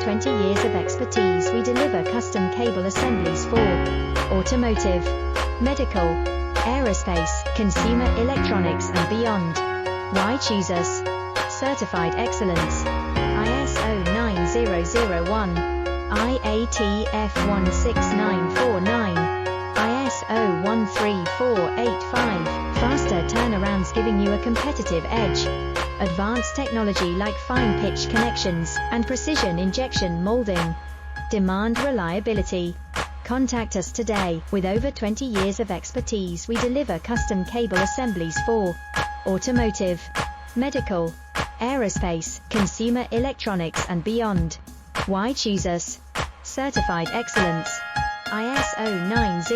20 years of expertise, we deliver custom cable assemblies for automotive, medical, aerospace, consumer electronics and beyond. Why choose us? Certified excellence. ISO 9001, IATF 16949, ISO 13485. Faster turnarounds, giving you a competitive edge. Advanced technology like fine pitch connections and precision injection molding. Demand reliability. Contact us today. With over 20 years of expertise, we deliver custom cable assemblies for automotive, medical, aerospace, consumer electronics and beyond. Why choose us? Certified excellence. ISO 90